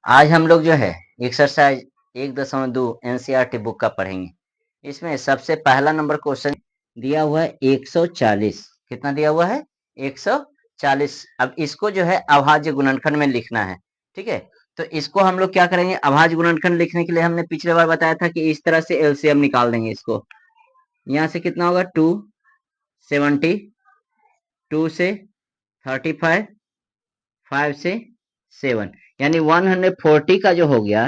आज हम लोग जो है एक्सरसाइज 1.2 एनसीईआरटी बुक का पढ़ेंगे। इसमें सबसे पहला नंबर क्वेश्चन दिया हुआ है 140। कितना दिया हुआ है? 140। अब इसको जो है अभाज्य गुणनखंड में लिखना है। ठीक है, तो इसको हम लोग क्या करेंगे? अभाज्य गुणनखंड लिखने के लिए हमने पिछले बार बताया था कि इस तरह से एलसीएम निकाल देंगे। इसको यहाँ से कितना होगा? 270, 2 से 35, 5 से 7, यानी 140 का जो हो गया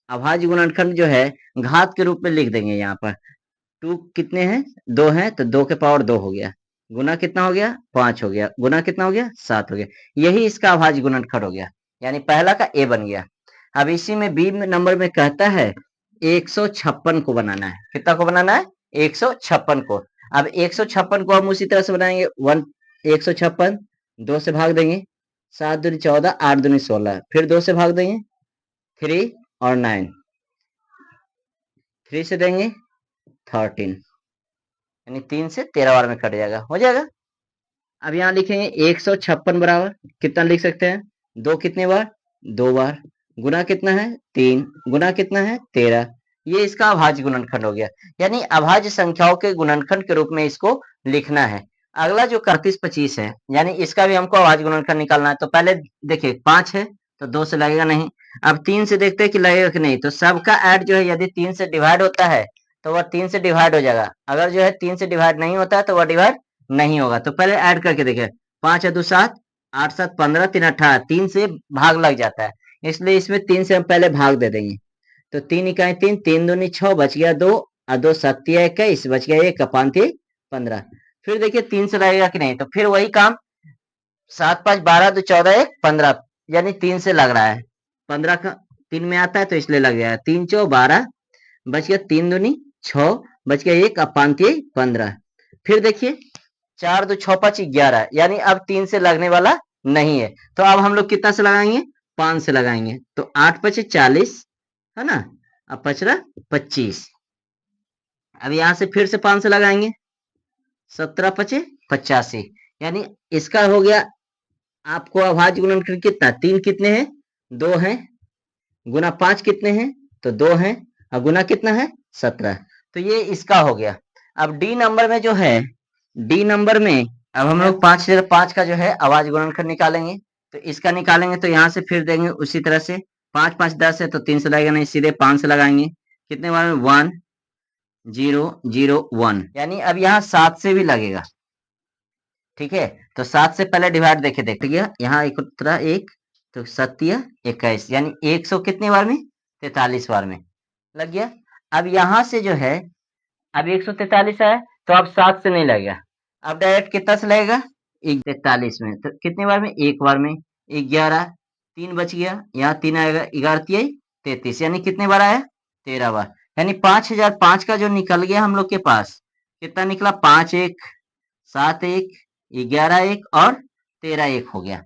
अभाज्य गुणनखंड जो है घात के रूप में लिख देंगे। यहाँ पर 2 कितने हैं? 2 हैं, तो 2 के पावर 2 हो गया। गुना कितना हो गया? 5 हो गया। गुना कितना हो गया? 7 हो गया। यही इसका अभाज्य गुणनखंड हो गया, यानी पहला का ए बन गया। अब इसी में बी नंबर में कहता है 156 को बनाना है। कितना को बनाना है? 156 को। अब 156 को हम उसी तरह से बनाएंगे। 156 2 से भाग देंगे, 7 दूनी 14, 8 दूनी 16, फिर 2 से भाग देंगे, 3 और 9, 3 से देंगे 13, यानी 3 से 13 बार में कट जाएगा, हो जाएगा। अब यहाँ लिखेंगे 156 बराबर कितना लिख सकते हैं? 2 कितने बार? 2 बार। गुना कितना है? 3। गुना कितना है? 13। ये इसका अभाज्य गुणनखंड हो गया, यानी अभाज्य संख्याओं के गुणनखंड के रूप में इसको लिखना है। अगला जो 31-25 है, यानी इसका भी हमको अभाज्य गुणनखंड निकालना है। तो पहले देखिए 5 है तो 2 से लगेगा नहीं। अब 3 से देखते हैं कि लगेगा कि नहीं। तो सबका ऐड जो है यदि 3 से डिवाइड होता है तो वह 3 से डिवाइड हो जाएगा। अगर जो है 3 से डिवाइड नहीं होता है तो वह डिवाइड नहीं होगा। तो पहले ऐड करके देखें, 5 है 2 7, 8 7 15, 3 18, 3 से भाग लग जाता है, इसलिए इसमें 3 से हम पहले भाग दे देंगे। तो 3 इकाई 3, 3 दूनी 6, बच गया 2 और 2 7 21, बच गया 1 5 15। फिर देखिए 3 से लगेगा कि नहीं। तो फिर वही काम, 7 5 12 2 14 1 15, यानी 3 से लग रहा है। 15 का 3 में आता है तो इसलिए लग गया। 3 4 12, बच गया 3 दूनी 6, बच गया 1 और 5 15। फिर देखिए 4 2 6 5 11, यानी अब 3 से लगने वाला नहीं है। तो अब हम लोग कितना से लगाएंगे? 5 से लगाएंगे। तो 8 5 40, है ना। अब बच रहा 25। अब यहां से फिर से 5 से लगाएंगे, 17 5 85, यानी इसका हो गया आपको अभाज्य गुणनखंड कितना? 3 कितने हैं? 2 हैं। गुना 5 कितने हैं? तो 2 हैं। और गुना कितना है? 17। तो ये इसका हो गया। अब डी नंबर में जो है, डी नंबर में अब हम लोग 5 का जो है अभाज्य गुणनखंड निकालेंगे। तो इसका निकालेंगे तो यहाँ से फिर देंगे उसी तरह से। 5 5 10 है तो 3 से लगेगा नहीं, सीधे 5 से लगाएंगे। कितने बार में? 1 0 0 1, यानी अब यहाँ 7 से भी लगेगा। ठीक है, तो 7 से पहले डिवाइड देखिए गया, यहाँ एक उत्तरा 1, तो 7 21, यानी 100 कितने बार में? 43 बार में लग गया। अब यहाँ से जो है, अब 143 है तो अब 7 से नहीं लगेगा, अब डायरेक्ट कितना से लगेगा? 43 में। तो कितने बार में? 1 बार में। 11, 3 बच गया, यहाँ 3 आएगा, 11 33, यानी कितने बार आया? 13 बार। यानी 5005 का जो निकल गया हम लोग के पास, कितना निकला? 5 1 7 1 11 1 और 13 1 हो गया।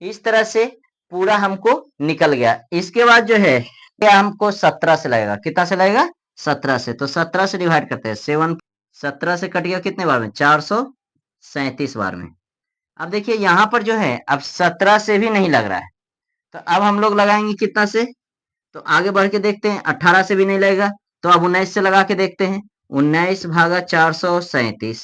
इस तरह से पूरा हमको निकल गया। इसके बाद जो है क्या हमको 17 से लगेगा? कितना से लगेगा? 17 से। तो 17 से डिवाइड करते हैं, 7 17 से कट गया कितने बार में? 437 बार में। अब देखिए यहाँ पर जो है अब 17 से भी नहीं लग रहा है, तो अब हम लोग लगाएंगे कितना से? तो आगे बढ़ के देखते हैं, 18 से भी नहीं लगेगा तो अब 19 से लगा के देखते हैं। 19 भागा 437,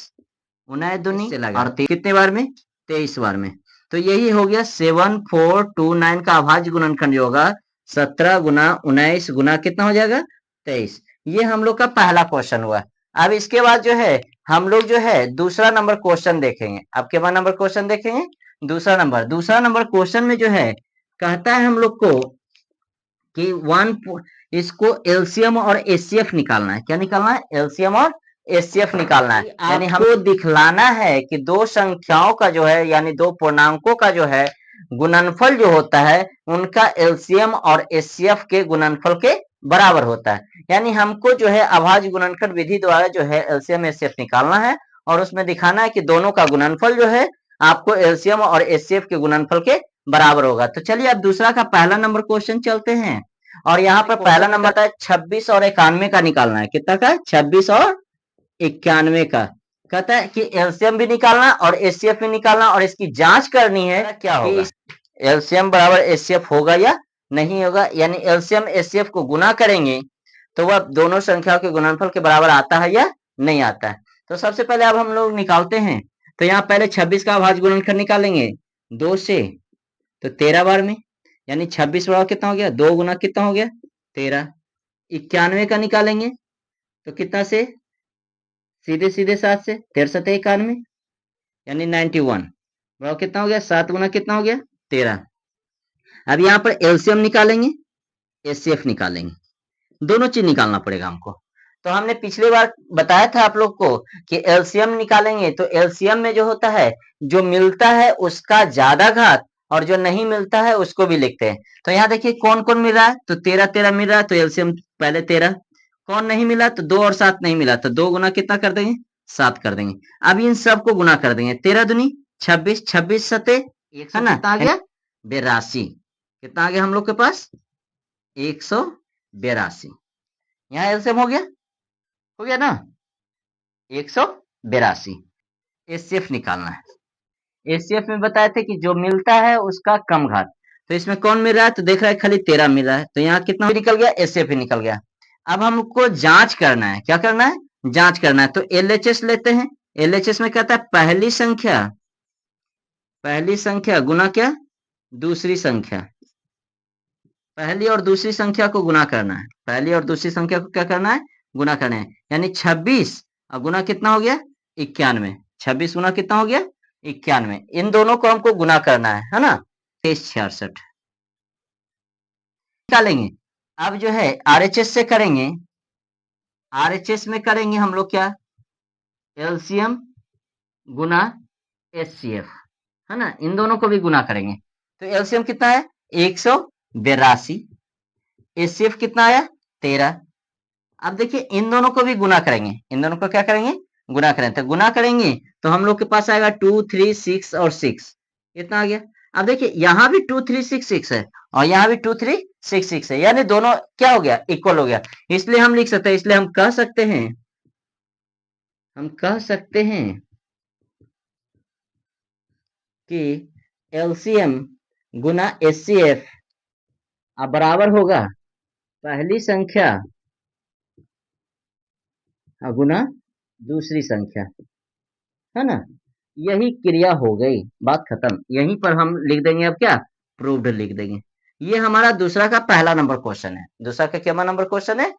19 दूनी से लगा और कितने बार में? 23 बार में। तो यही हो गया 7429 का अभाज्य गुणनखंड जो होगा 17 गुना 19 गुना कितना हो जाएगा? 23। ये हम लोग का पहला क्वेश्चन हुआ। अब इसके बाद जो है हम लोग जो है दूसरा नंबर क्वेश्चन देखेंगे। अब के बाद नंबर क्वेश्चन देखेंगे दूसरा नंबर क्वेश्चन में जो है कहता है हम लोग को कि इसको एलसीएम और एचसीएफ निकालना है। क्या निकालना है? एलसीएम और एचसीएफ निकालना है। यानी हमको दिखलाना है कि दो संख्याओं का जो है, यानी दो पूर्णांकों का जो है गुणनफल जो होता है उनका एलसीएम और एचसीएफ के गुणनफल के बराबर होता है। यानी हमको जो है अभाज्य गुणनखंड विधि द्वारा जो है एलसीएम एचसीएफ निकालना है और उसमें दिखाना है कि दोनों का गुणनफल जो है आपको एलसीएम और एचसीएफ के गुणनफल के बराबर होगा। तो चलिए अब दूसरा का पहला नंबर क्वेश्चन चलते हैं। और यहाँ पर पहला नंबर है 26 और 91 का निकालना है। कितना का? 26 और 91 का। कहता है कि एलसीएम भी निकालना और एचसीएफ भी निकालना और इसकी जांच करनी है क्या होगा, एलसीएम बराबर एचसीएफ होगा या नहीं होगा, यानी एलसीएम एचसीएफ को गुना करेंगे तो वह दोनों संख्याओं के गुणनफल के बराबर आता है या नहीं आता है। तो सबसे पहले अब हम लोग निकालते हैं। तो यहाँ पहले 26 का अभाज्य गुणनखंड निकालेंगे 2 से, तो 13 बार में, यानी 26 बराबर कितना हो गया, 2 गुना कितना हो गया 13। 91 का निकालेंगे तो कितना से, सीधे सीधे 7 से, 13 91, यानी 91 बराबर कितना हो गया, 7 गुना कितना हो गया 13। अब यहाँ पर एलसीएम निकालेंगे, एचसीएफ निकालेंगे, दोनों चीज निकालना पड़ेगा हमको। तो हमने पिछली बार बताया था आप लोग को कि एलसीएम निकालेंगे तो एलसीएम में जो होता है, जो मिलता है उसका ज्यादा घात और जो नहीं मिलता है उसको भी लिखते हैं। तो यहाँ देखिए कौन कौन मिल रहा है, तो 13 13 मिल रहा है, तो एलसीएम पहले 13। कौन नहीं मिला, तो 2 और 7 नहीं मिला, तो 2 गुना कितना कर देंगे 7 कर देंगे। अब इन सबको गुना कर देंगे, 13 दूनी 26, 26 सते है ना, कितना आ गया 82। कितना आ गया हम लोग के पास 182। यहाँ एलसीएम हो गया ना 182। एचसीएफ निकालना है। एचसीएफ में बताए थे कि जो मिलता है उसका कम घात। तो इसमें कौन मिल रहा है, तो देख रहा है खाली 13 मिल रहा है, तो यहाँ कितना निकल गया, एचसीएफ ही निकल गया। अब हमको जांच करना है, क्या करना है, जांच करना है। तो एलएचएस लेते हैं। एलएचएस में कहता है पहली संख्या गुना क्या, दूसरी संख्या। पहली और दूसरी संख्या को गुना करना है, पहली और दूसरी संख्या को क्या करना है, गुना करना है, यानी 26 और गुना कितना हो गया 91। 26 गुना कितना हो गया 91, इन दोनों को हमको गुना करना है ना, 2366 निकालेंगे। अब जो है आरएचएस से करेंगे, आरएचएस में करेंगे हम लोग क्या, एलसीएम गुना एचसीएफ है ना, इन दोनों को भी गुना करेंगे। तो एलसीएम कितना है 182, एचसीएफ कितना आया 13। अब देखिए इन दोनों को भी गुना करेंगे, इन दोनों को क्या करेंगे गुना करेंगे। तो गुना करेंगे तो हम लोग के पास आएगा 2 3 6 और 6, कितना आ गया। अब देखिए यहाँ भी 2 3 6 6 है और यहाँ भी 2 3 6 6 है, यानी दोनों क्या हो गया इक्वल हो गया। इसलिए हम लिख सकते हैं, इसलिए हम कह सकते हैं, कि एलसीएम गुना एचसीएफ बराबर होगा पहली संख्या गुना दूसरी संख्या, है ना। यही क्रिया हो गई, बात खत्म। यहीं पर हम लिख देंगे अब क्या, प्रूव्ड लिख देंगे। ये हमारा दूसरा का पहला नंबर क्वेश्चन है। दूसरा का क्या नंबर क्वेश्चन है,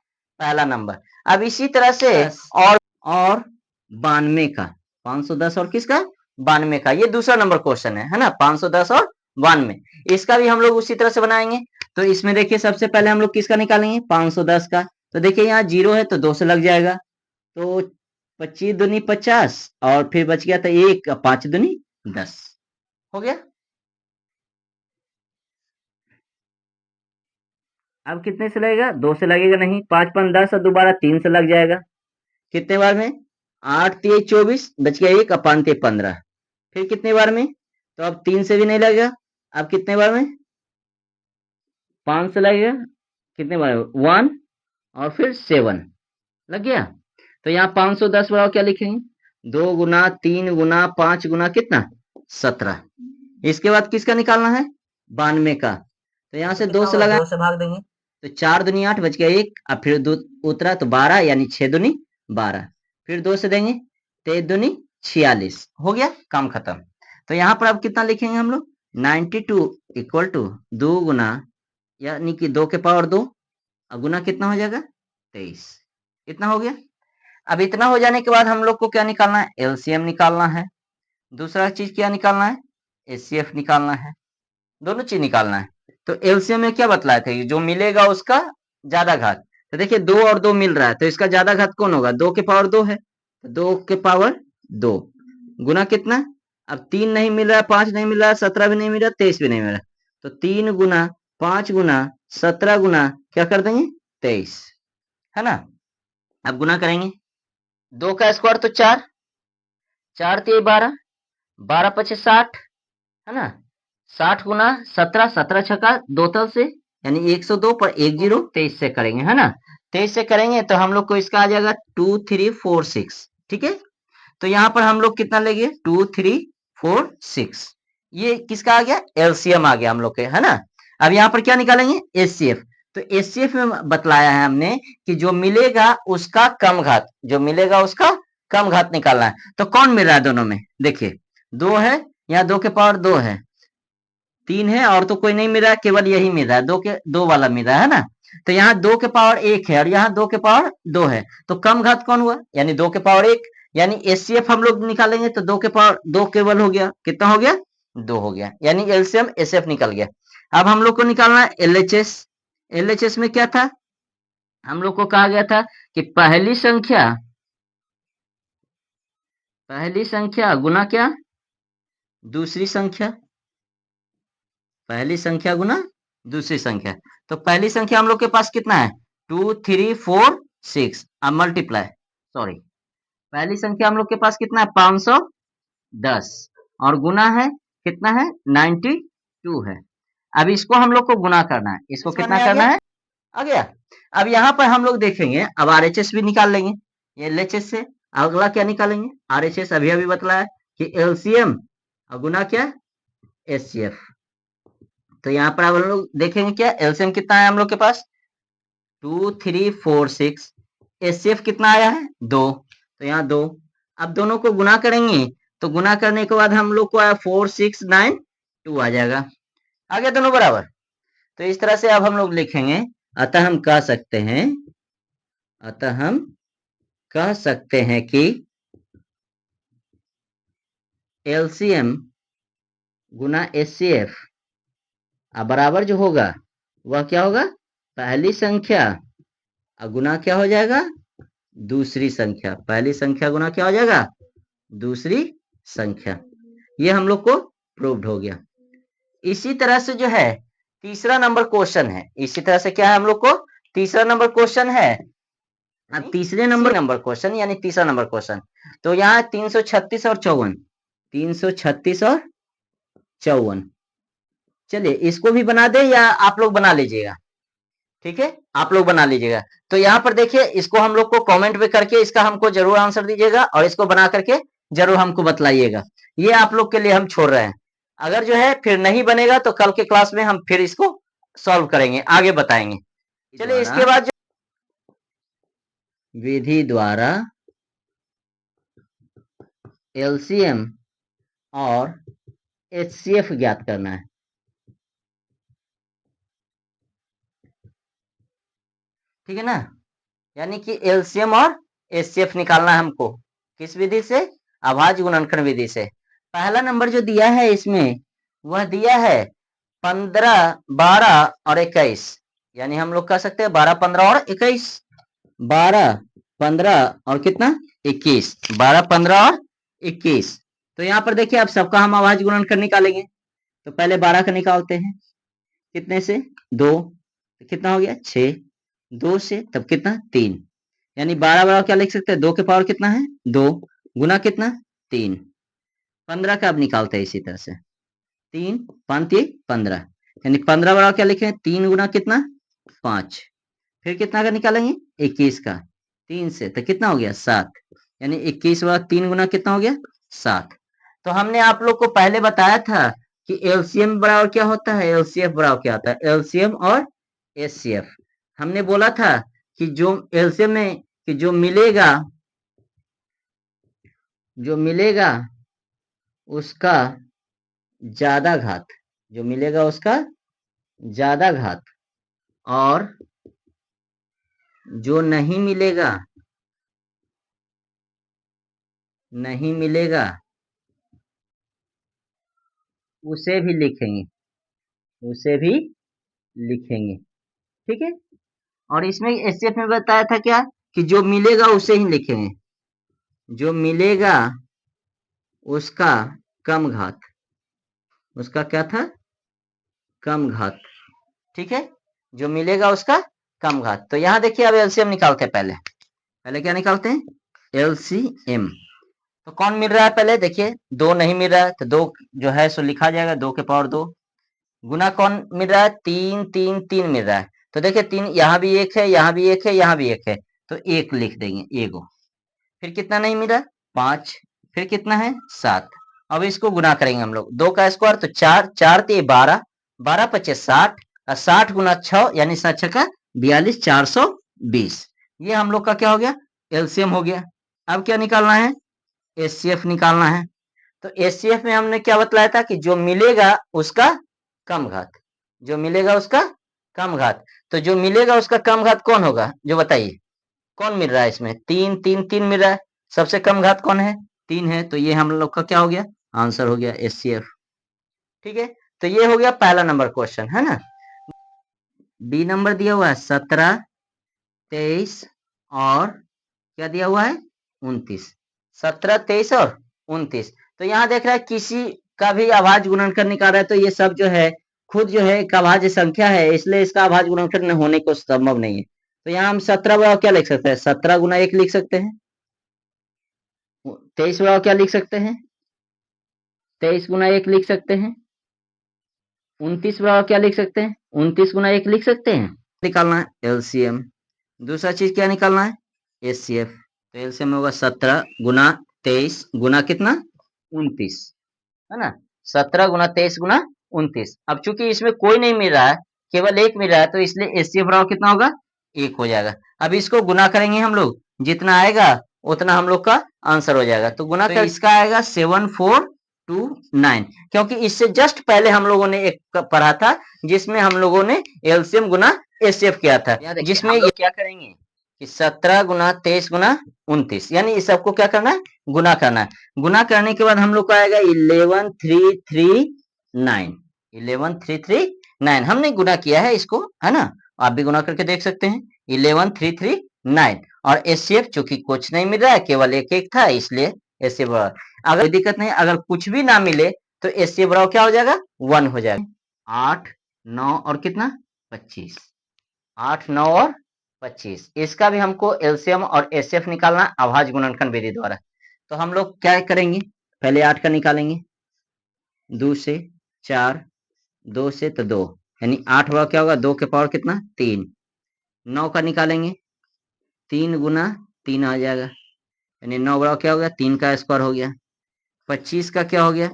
पहला नंबर। अब इसी तरह से और 92 का 510 और किसका 92 का, ये दूसरा नंबर क्वेश्चन है ना, 510 और 92, इसका भी हम लोग उसी तरह से बनाएंगे। तो इसमें देखिए सबसे पहले हम लोग किसका निकालेंगे 510 का। तो देखिए यहाँ 0 है तो 2 से लग जाएगा, तो 25 दूनी 50 और फिर बच गया था 1, 5 दूनी 10 हो गया। अब कितने से लगेगा, 2 से लगेगा नहीं, 5 5 10 और दोबारा 3 से लग जाएगा। कितने बार में 8 3 24 बच गया 1, 5 3 15, फिर कितने बार में, तो अब 3 से भी नहीं लगेगा। अब कितने बार में 5 से लगेगा, कितने बार 1 और फिर 7 लग गया। तो यहाँ 510 बराबर क्या लिखेंगे, 2 गुना 3 गुना 5 गुना कितना 17। इसके बाद किसका निकालना है 92 का। तो यहाँ से 2 से लगा, 2 से भाग देंगे, तो 4 दूनी 8 बच गया 1, अब फिर 2 उतरा तो 12, यानी 6 दूनी 12, फिर 2 से देंगे 23 दूनी 46 हो गया, काम खत्म। तो यहाँ पर अब कितना लिखेंगे हम लोग 92 इक्वल टू 2 गुना, यानी कि 2 के पावर 2 और गुना कितना हो जाएगा 23, इतना हो गया। अब इतना हो जाने के बाद हम लोग को क्या निकालना है, एलसीएम निकालना है। दूसरा चीज क्या निकालना है, एचसीएफ निकालना है, दोनों चीज निकालना है। तो एलसीएम में क्या बतलाया था, जो मिलेगा उसका ज्यादा घात। तो देखिए 2 और 2 मिल रहा है, तो इसका ज्यादा घात कौन होगा, 2 के पावर 2 है, 2 के पावर 2 गुना कितना, अब 3 नहीं मिल रहा है, 5 नहीं मिल रहा है, 17 भी नहीं मिल रहा, 23 भी नहीं मिल रहा, तो 3 गुना 5 गुना 17 गुना क्या कर देंगे 23, है ना। अब गुना करेंगे, 2 का स्क्वायर तो 4, 4 3 12, 12 पचे 60, है ना। 60 गुना 17, 17 छक्का 2 तल से, यानी 102 पर 1 0, 23 से करेंगे, है ना। 23 से करेंगे तो हम लोग को इसका आ जाएगा 2 3 4 6, ठीक है। तो यहाँ पर हम लोग कितना लेंगे 2 3 4 6, ये किसका आ गया एलसीएम आ गया हम लोग के, है ना। अब यहाँ पर क्या निकालेंगे, एचसीएफ। तो एचसीएफ में बतलाया है हमने कि जो मिलेगा उसका कम घात, जो मिलेगा उसका कम घात निकालना है। तो कौन मिल रहा है दोनों में, देखिए 2 है, यहाँ 2 के पावर 2 है, 3 है, और तो कोई नहीं मिल रहा है, केवल यही मिल रहा है, 2 वाला मिल रहा है ना। तो यहाँ 2 के पावर 1 है और यहाँ 2 के पावर 2 है, तो कम घात कौन हुआ, यानी 2 के पावर 1, यानी एचसीएफ हम लोग निकालेंगे तो 2 के पावर 2 केवल हो गया, कितना हो गया, 2 हो गया, यानी एलसीएम एचसीएफ निकल गया। अब हम लोग को निकालना है एलएचएस। एलएचएस में क्या था, हम लोग को कहा गया था कि पहली संख्या गुना क्या, दूसरी संख्या, पहली संख्या गुना दूसरी संख्या। तो पहली संख्या हम लोग के पास कितना है, 2 3 4 6, अब मल्टीप्लाई, सॉरी, पहली संख्या हम लोग के पास कितना है, 510, और गुना है कितना है, 92 है। अब इसको हम लोग को गुना करना है, इसको कितना करना है, आ गया। अब यहाँ पर हम लोग देखेंगे, अब आरएचएस भी निकाल लेंगे, ये एलएचएस से अगला क्या निकालेंगे, आरएचएस अभी अभी बतलाया कि एलसीएम और गुना क्या, एचसीएफ। तो यहाँ पर हम लोग देखेंगे क्या, एलसीएम कितना है हम लोग के पास, 2 3 4 6, एचसीएफ कितना आया है, 2, तो यहाँ 2। अब दोनों को गुना करेंगे, तो गुना करने के बाद हम लोग को आया 4 6 9 2 आ जाएगा, आ गया दोनों बराबर। तो इस तरह से अब हम लोग लिखेंगे, अतः हम कह सकते हैं कि एलसीएम गुना एचसीएफ बराबर जो होगा वह क्या होगा, पहली संख्या गुना क्या हो जाएगा, दूसरी संख्या, पहली संख्या गुना क्या हो जाएगा, दूसरी संख्या। ये हम लोग को प्रूव्ड हो गया। इसी तरह से जो है तीसरा नंबर क्वेश्चन है, इसी तरह से क्या है हम लोग को, तीसरा नंबर क्वेश्चन है। अब तीसरे नंबर क्वेश्चन यानी तीसरा नंबर क्वेश्चन, तो यहाँ 336 और 54, 336 और 54, चलिए इसको भी बना दे या आप लोग बना लीजिएगा, ठीक है, आप लोग बना लीजिएगा। तो यहाँ पर देखिए, इसको हम लोग को कमेंट में करके इसका हमको जरूर आंसर दीजिएगा, और इसको बना करके जरूर हमको बतलाइएगा, ये आप लोग के लिए हम छोड़ रहे हैं। अगर जो है फिर नहीं बनेगा तो कल के क्लास में हम फिर इसको सॉल्व करेंगे, आगे बताएंगे। चलिए इसके बाद विधि द्वारा एलसीएम और एचसीएफ ज्ञात करना है, ठीक है ना, यानी कि एलसीएम और एचसीएफ निकालना है हमको, किस विधि से, अभाज्य गुणनखंड विधि से। पहला नंबर जो दिया है इसमें वह दिया है 15 12 और 21, यानी हम लोग कह सकते हैं 12 15 और 21, 12 15 और कितना 21, 12 15 और 21। तो यहाँ पर देखिए अब सबका हम अभाज्य गुणनखंड निकालेंगे, तो पहले 12 का निकालते हैं, कितने से, 2, तो कितना हो गया 6, 2 से तब कितना 3, यानी 12 बराबर क्या लिख सकते हैं, 2 के पावर कितना है 2, गुना कितना 3, 15 का अब निकालते हैं इसी तरह से, 3 5 15, यानी 15 बराबर क्या लिखे, 3 गुना कितना 5, फिर कितना का निकालेंगे 21 का, 3 से तो कितना हो गया 7, यानी 21 बराबर 3 गुना कितना हो गया 7। तो हमने आप लोग को पहले बताया था कि एलसीएम बराबर क्या होता है, एलसीएफ बराबर क्या होता है, एलसीएम और एचसीएफ। हमने बोला था कि जो एलसीएम में कि जो मिलेगा उसका ज्यादा घात, जो मिलेगा उसका ज्यादा घात, और जो नहीं मिलेगा उसे भी लिखेंगे, ठीक है। और इसमें एचसीएफ में बताया था क्या, कि जो मिलेगा उसे ही लिखेंगे, जो मिलेगा उसका कम घात, उसका क्या था, कम घात, ठीक है, जो मिलेगा उसका कम घात। तो यहाँ देखिए अब एलसीएम निकालते हैं, पहले क्या निकालते हैं, एलसीएम। तो कौन मिल रहा है, पहले देखिए 2 नहीं मिल रहा है, तो 2 जो है सो लिखा जाएगा, 2 के पावर 2, गुना कौन मिल रहा है, 3 3 3 मिल रहा है, तो देखिए 3 यहाँ भी 1 है, यहाँ भी 1 है, यहाँ भी 1 है, तो 1 लिख देंगे, एगो, फिर कितना नहीं मिला 5, फिर कितना है 7। अब इसको गुना करेंगे हम लोग, 2 का स्क्वायर तो 4 4 ते 12, 12 पचे 60, 60 गुना 6 यानी 7 छक्का 42, 420। ये हम लोग का क्या हो गया, एलसीएम हो गया। अब क्या निकालना है, एचसीएफ निकालना है। तो एचसीएफ में हमने क्या बतलाया था कि जो मिलेगा उसका कम घात, जो मिलेगा उसका कम घात। तो जो मिलेगा उसका कम घात कौन होगा, जो बताइए कौन मिल रहा है इसमें, 3 3 3 मिल रहा है। सबसे कम घात कौन है, 3 है। तो ये हम लोग का क्या हो गया, आंसर हो गया एचसीएफ। ठीक है, तो ये हो गया पहला नंबर क्वेश्चन, है ना। बी नंबर दिया हुआ है 17, 23 और क्या दिया हुआ है 29। 17, 23 और 29। तो यहाँ देख रहा है किसी का भी अभाज्य गुणनखंड निकाल रहा है, तो ये सब जो है खुद जो है एक अभाज्य संख्या है, इसलिए इसका अभाज्य गुणनखंड होने को संभव नहीं है। तो यहाँ हम 17 बराबर क्या लिख सकते हैं, 17 गुना 1 लिख सकते हैं। 23 बराबर क्या लिख सकते हैं, 23 गुना 1 लिख सकते हैं। 29 बराबर क्या लिख सकते हैं, 29 गुना 1 लिख सकते हैं। निकालना है एलसीएम। दूसरा चीज क्या निकालना है, एचसीएफ। तो एलसीएम होगा 17 गुना 23 गुना कितना 29, है ना। 17 गुना 23 गुना 29। अब चूंकि इसमें कोई नहीं मिल रहा है, केवल एक मिल रहा है, तो इसलिए एचसीएफ बराबर कितना होगा, 1 हो जाएगा। अब इसको गुना करेंगे हम लोग, जितना आएगा उतना हम लोग का आंसर हो जाएगा। तो गुना कर इसका आएगा 7429, क्योंकि इससे जस्ट पहले हम लोगों ने एक पढ़ा था जिसमें हम लोगों ने एलसीएम गुना एचसीएफ किया था, जिसमें ये क्या करेंगे कि 17 गुना 23 गुना 29, यानी इस सबको क्या करना है, गुना करना है। गुना करने के बाद हम लोग को आएगा 11339। 11339 हमने गुना किया है इसको, है ना। आप भी गुना करके देख सकते हैं, 11339। और एचसीएफ चूंकि कुछ नहीं मिल रहा है, केवल एक एक था, इसलिए एचसीएफ बराबर, अगर कोई दिक्कत नहीं, अगर कुछ भी ना मिले तो एचसीएफ बराबर क्या हो जाएगा, 1 हो जाएगा। 8, 9 और कितना 25, 8, 9 और 25। इसका भी हमको एलसीएम और एचसीएफ निकालना अभाज्य गुणनखंड विधि द्वारा। तो हम लोग क्या करेंगे, पहले 8 का निकालेंगे, 2 से 4, 2 से तो 2, यानी 8 बड़ा क्या होगा, 2 के पावर कितना 3। 9 का निकालेंगे, 3 गुना 3 आ जाएगा, यानी 9 बड़ा क्या हो गया, 3 का स्क्वायर हो गया। 25 का क्या हो गया,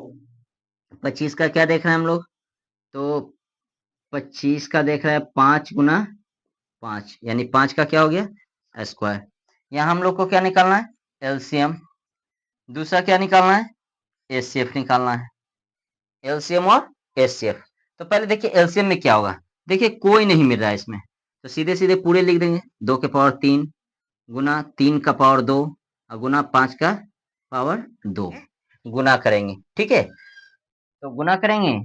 25 का क्या देख रहे हैं हम लोग, तो 25 का देख रहे हैं 5 गुना 5, यानी 5 का क्या हो गया स्क्वायर। यहाँ हम लोग को क्या निकालना है, एलसीएम। दूसरा क्या निकालना है, एचसीएफ निकालना है, एलसीएम और एचसीएफ। तो पहले देखिए एलसीएम में क्या होगा, देखिए कोई नहीं मिल रहा है इसमें, तो सीधे सीधे पूरे लिख देंगे, 2 के पावर 3 गुना 3 का पावर 2 और गुना 5 का पावर 2, गुना करेंगे। ठीक है, तो गुना करेंगे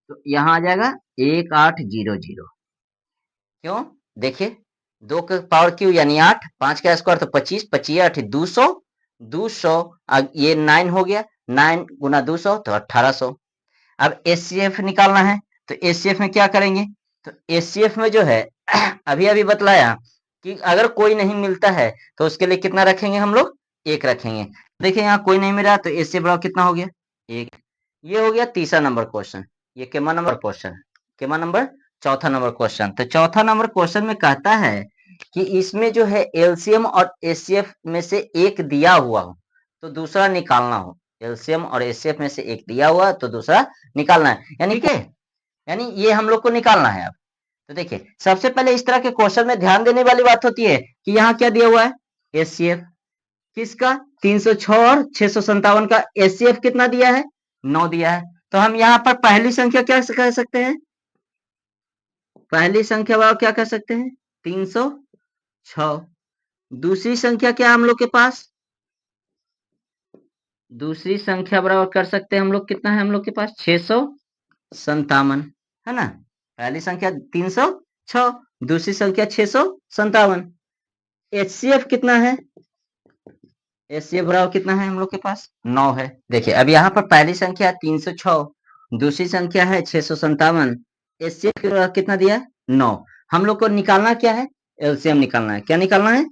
तो यहाँ आ जाएगा 1800। क्यों, देखिए 2 का पावर क्यू यानी 8, 5 का स्क्वायर तो 25, 25 8 200, 200 ये 9 हो गया, 9 गुना 200 तो 1800। अब एचसीएफ निकालना है, तो एचसीएफ में क्या करेंगे, तो एचसीएफ में जो है अभी अभी बतलाया कि अगर कोई नहीं मिलता है तो उसके लिए कितना रखेंगे हम लोग, 1 रखेंगे। देखिए यहाँ कोई नहीं मिला तो एचसीएफ बराबर कितना हो गया, 1। ये हो गया तीसरा नंबर क्वेश्चन। ये केमा नंबर क्वेश्चन, केमा नंबर चौथा नंबर क्वेश्चन। तो चौथा नंबर क्वेश्चन में कहता है कि इसमें जो है एलसीएम और एचसीएफ में से एक दिया हुआ हो तो दूसरा निकालना हो, एलसीएम और एचसीएफ में से एक दिया हुआ तो दूसरा निकालना है, यानी ठीक है, यानी ये हम लोग को निकालना है। अब तो देखिए सबसे पहले इस तरह के क्वेश्चन में ध्यान देने वाली बात होती है कि यहाँ क्या दिया हुआ है, एचसीएफ किसका 306 और 657 का एचसीएफ कितना दिया है, 9 दिया है। तो हम यहाँ पर पहली संख्या क्या कह सकते हैं, पहली संख्या बराबर क्या कह सकते हैं 306। दूसरी संख्या क्या हम लोग के पास, दूसरी संख्या बराबर कर सकते हैं हम लोग, कितना है हम लोग के पास 657, है ना। पहली संख्या 306, दूसरी संख्या 657। एचसीएफ कितना है, एचसीएफ बराबर कितना है हम लोग के पास 9 है। देखिए अब यहाँ पर पहली संख्या 306, दूसरी संख्या है 657, एचसीएफ कितना दिया है 9। हम लोग को निकालना क्या है, एलसीएम निकालना है। क्या निकालना है,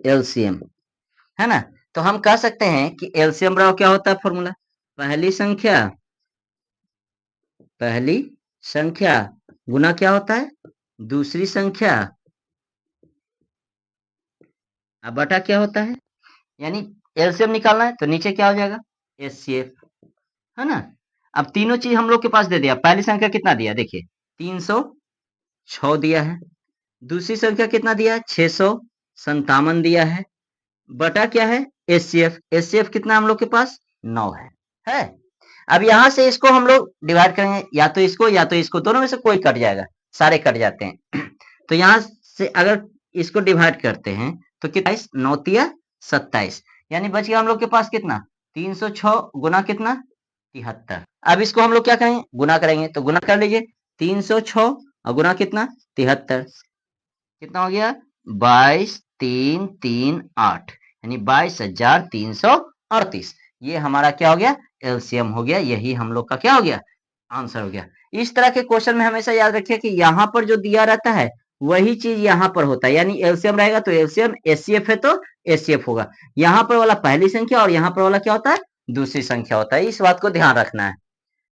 एलसीएम, है ना। तो हम कह सकते हैं कि एलसीएम बराबर क्या होता है फॉर्मूला, पहली संख्या गुना क्या होता है, दूसरी संख्या अब बटा क्या होता है, यानी एलसीएम निकालना है तो नीचे क्या हो जाएगा एचसीएफ, है ना। अब तीनों चीज हम लोग के पास दे दिया, पहली संख्या कितना दिया देखिए 300, 6 दिया है। दूसरी संख्या कितना दिया है? 657 दिया है। बटा क्या है? एचसीएफ। एचसीएफ कितना हम लोग के पास? 9 है। अब यहां से इसको हम लोग डिवाइड करेंगे, या तो इसको, दोनों में से कोई कट जाएगा, सारे कट जाते हैं। तो यहां से अगर इसको डिवाइड करते हैं तो कितना? 9 तिया 27, यानी बच गया हम लोग के पास कितना? 306 गुना कितना? 73। अब इसको हम लोग क्या करेंगे? गुना करेंगे, तो गुना कर लीजिए। 306 और गुना कितना? 73, कितना हो गया? 22,338, यानी 22,338। ये हमारा क्या हो गया? एलसीएम हो गया। यही हम लोग का क्या हो गया? आंसर हो गया। इस तरह के क्वेश्चन में हमेशा याद रखिए कि यहाँ पर जो दिया रहता है वही चीज यहाँ पर होता है, यानी एलसीएम रहेगा तो एलसीएम, एचसीएफ है तो एचसीएफ होगा। यहाँ पर वाला पहली संख्या और यहाँ पर वाला क्या होता है? दूसरी संख्या होता है। इस बात को ध्यान रखना है।